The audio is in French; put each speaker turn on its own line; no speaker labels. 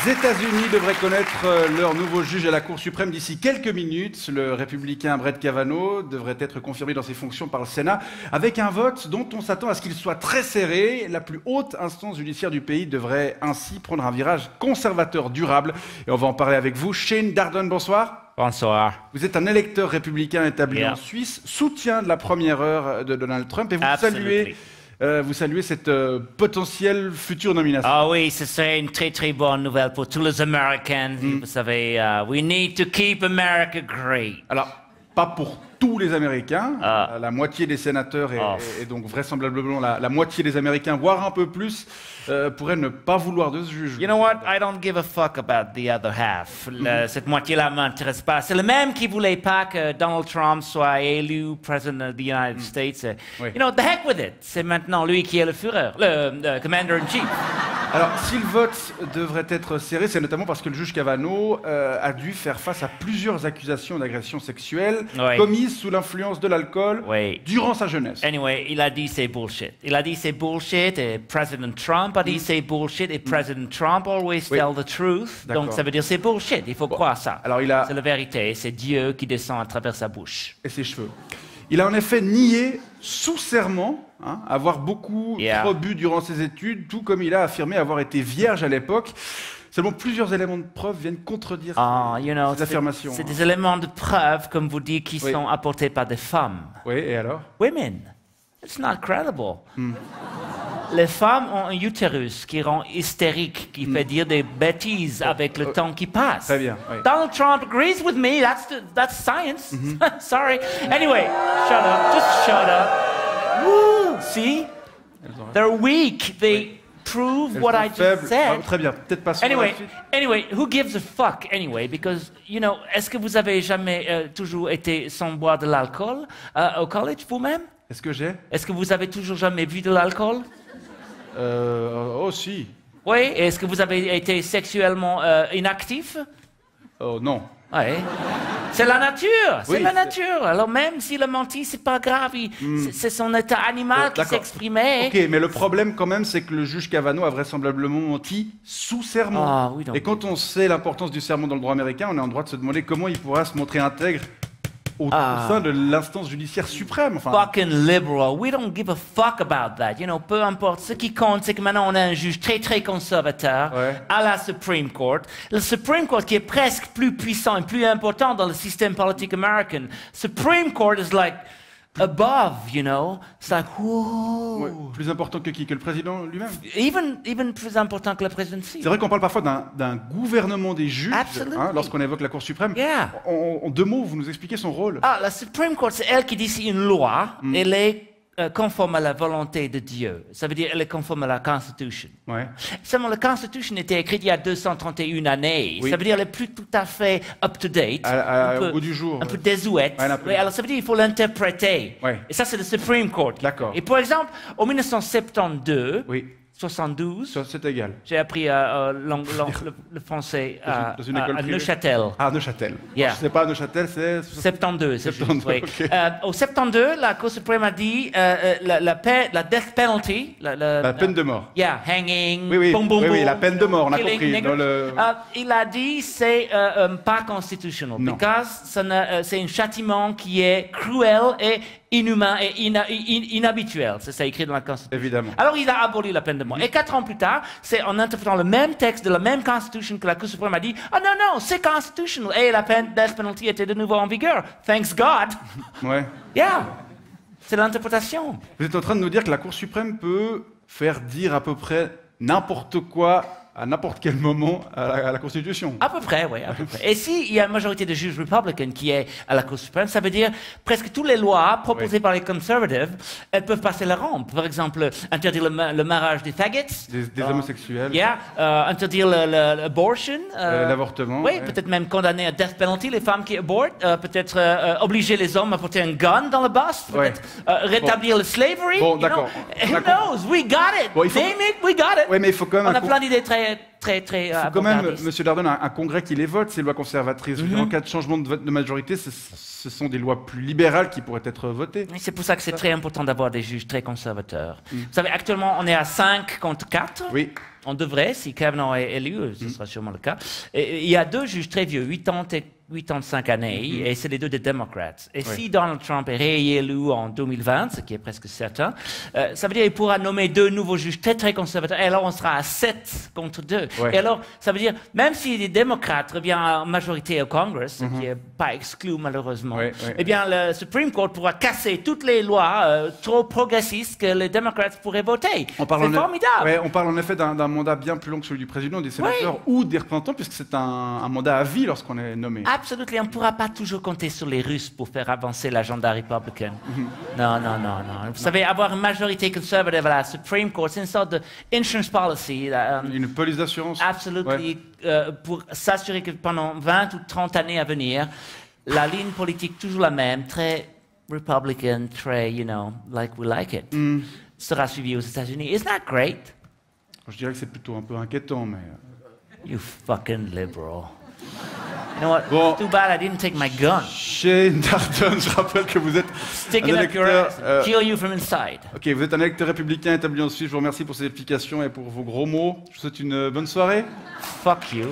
États-Unis devraient connaître leur nouveau juge à la Cour suprême d'ici quelques minutes. Le républicain Brett Kavanaugh devrait être confirmé dans ses fonctions par le Sénat avec un vote dont on s'attend à ce qu'il soit très serré. La plus haute instance judiciaire du pays devrait ainsi prendre un virage conservateur durable. Et on va en parler avec vous. Shane Darden, bonsoir.
Bonsoir.
Vous êtes un électeur républicain établi en Suisse, soutien de la première heure de Donald Trump, et vous saluez cette potentielle future nomination.
Ah oui, ce serait une très très bonne nouvelle pour tous les Américains. Vous savez, we need to keep America great.
Alors, pas pour tous les Américains. La moitié des sénateurs et donc vraisemblablement la moitié des Américains, voire un peu plus, pourraient ne pas vouloir de ce juge.
You know what? I don't give a fuck about the other half. Cette moitié-là m'intéresse pas. C'est le même qui voulait pas que Donald Trump soit élu président of the United States.
Oui.
You know, the heck with it. C'est maintenant lui qui est le Führer, le commander-in-chief.
Alors, si le vote devrait être serré, c'est notamment parce que le juge Kavanaugh a dû faire face à plusieurs accusations d'agression sexuelle commises sous l'influence de l'alcool durant sa jeunesse.
Anyway, il a dit c'est bullshit. Il a dit c'est bullshit et President Trump a dit c'est bullshit et President Trump always tell the truth. Donc ça veut dire c'est bullshit. Il faut croire ça.
Alors
c'est la vérité. C'est Dieu qui descend à travers sa bouche.
Et ses cheveux. Il a en effet nié sous serment avoir beaucoup trop bu durant ses études, tout comme il a affirmé avoir été vierge à l'époque. Seulement plusieurs éléments de preuve viennent contredire ces affirmations.
C'est des éléments de preuve, comme vous dites, qui sont apportés par des femmes.
Oui, et alors?
Women. It's not credible. Les femmes ont un utérus qui rend hystérique, qui fait dire des bêtises avec le temps qui passe.
Très bien. Oui.
Donald Trump agrees with me. That's science. Sorry. Anyway, shut up. Just shut up. Woo! See? They're weak. They prove what I just said.
Très bien. Peut-être pas.
Anyway, who gives a fuck anyway? Because you know, est-ce que vous avez jamais toujours été sans boire de l'alcool au college vous-même?
Est-ce
que vous avez toujours jamais bu de l'alcool?
Oh si.
Oui, est-ce que vous avez été sexuellement inactif?
Oh non.
Oui. C'est la nature, c'est la nature. Alors même si le menti, c'est pas grave, c'est son état animal qui s'exprimait.
Ok, mais le problème quand même, c'est que le juge Kavanaugh a vraisemblablement menti sous serment.
Ah, oui, donc.
Et quand on sait l'importance du serment dans le droit américain, on est en droit de se demander comment il pourra se montrer intègre au sein de l'instance judiciaire suprême.
Fucking liberal. We don't give a fuck about that. You know, peu importe. Ce qui compte, c'est que maintenant on a un juge très très conservateur à la Supreme Court. Le Supreme Court qui est presque plus puissant et plus important dans le système politique américain. Supreme Court is like above, you know. It's like, whoa.
Ouais, plus important que qui? Que le président lui-même?
Even plus important que la présidence.
C'est vrai qu'on parle parfois d'un gouvernement des juges lorsqu'on évoque la Cour suprême. En deux mots, vous nous expliquez son rôle.
La Supreme Court, c'est elle qui dit si une loi, elle est conforme à la volonté de Dieu. Ça veut dire elle est conforme à la Constitution. Seulement, la Constitution était écrite il y a 231 années. Ça veut dire elle n'est plus tout à fait up-to-date.
Au bout du jour.
Un peu désuète. Alors ça veut dire qu'il faut l'interpréter. Et ça, c'est le Supreme Court.
D'accord.
Et par exemple, en 1972... 72.
C'est égal.
J'ai appris le français à Neuchâtel.
Ah, Neuchâtel. Je ne sais pas, Neuchâtel, c'est...
72, c'est juste, oui.
Okay.
Au 72, la Cour suprême a dit la death penalty...
La peine de mort.
Hanging,
oui, la peine de mort, on a compris.
Il a dit c'est pas constitutionnel, parce que c'est un châtiment qui est cruel et inhumain et inhabituel. C'est ça écrit dans la Constitution.
Évidemment.
Alors il a aboli la peine de mort. Et 4 ans plus tard, c'est en interprétant le même texte de la même Constitution que la Cour suprême a dit « Ah non, c'est constitutionnel » et la death penalty était de nouveau en vigueur. Thanks God. C'est l'interprétation.
Vous êtes en train de nous dire que la Cour suprême peut faire dire à peu près n'importe quoi à n'importe quel moment à la Constitution.
À peu près, oui. À peu près. Et s'il y a une majorité de juges républicains qui est à la Cour suprême, ça veut dire presque toutes les lois proposées par les conservatives, elles peuvent passer la rampe. Par exemple, interdire le mariage des faggots.
Des homosexuels.
Interdire l'abortion.
L'avortement.
Oui, peut-être même condamner à death penalty les femmes qui abortent. Peut-être obliger les hommes à porter un gun dans le bus. Peut-être rétablir le slavery.
Bon, d'accord.
Who knows? We got it. Name it, we got it.
Oui, mais il faut quand même...
On a plein d'idées très très
quand même, Monsieur Darden, un congrès qui les vote, ces lois conservatrices. En cas de changement de majorité, ce sont des lois plus libérales qui pourraient être votées.
C'est pour ça que c'est très important d'avoir des juges très conservateurs. Vous savez, actuellement, on est à 5 contre 4.
Oui.
On devrait, si Kavanaugh est élu, ce sera sûrement le cas. Et il y a 2 juges très vieux, 80 et 85 années, et c'est les 2 des démocrates. Et si Donald Trump est réélu en 2020, ce qui est presque certain, ça veut dire qu'il pourra nommer 2 nouveaux juges très conservateurs, et alors on sera à 7 contre 2. Et alors, ça veut dire, même si les démocrates reviennent en majorité au Congress, ce qui n'est pas exclu malheureusement, eh bien le Supreme Court pourra casser toutes les lois trop progressistes que les démocrates pourraient voter. C'est formidable.
On parle en effet d'un mandat bien plus long que celui du président, des sénateurs ou des représentants, puisque c'est un mandat à vie lorsqu'on est nommé.
Absolument, on ne pourra pas toujours compter sur les Russes pour faire avancer l'agenda républicain. Non. Vous savez, avoir une majorité conservative à la Supreme Court, c'est une sorte de insurance policy.
Une police d'assurance.
Absolument, pour s'assurer que pendant 20 ou 30 années à venir, la ligne politique toujours la même, très Republican, très, like we like it, sera suivie aux États-Unis. Isn't that great?
Je dirais que c'est plutôt un peu inquiétant, mais...
You fucking liberal. You know what? Bon. Too bad I didn't take my gun.
Shane Darden, je rappelle que vous êtes
un électeur... kill you from inside.
Ok, vous êtes un électeur républicain établi en Suisse. Je vous remercie pour ces explications et pour vos gros mots. Je vous souhaite une bonne soirée.
Fuck you.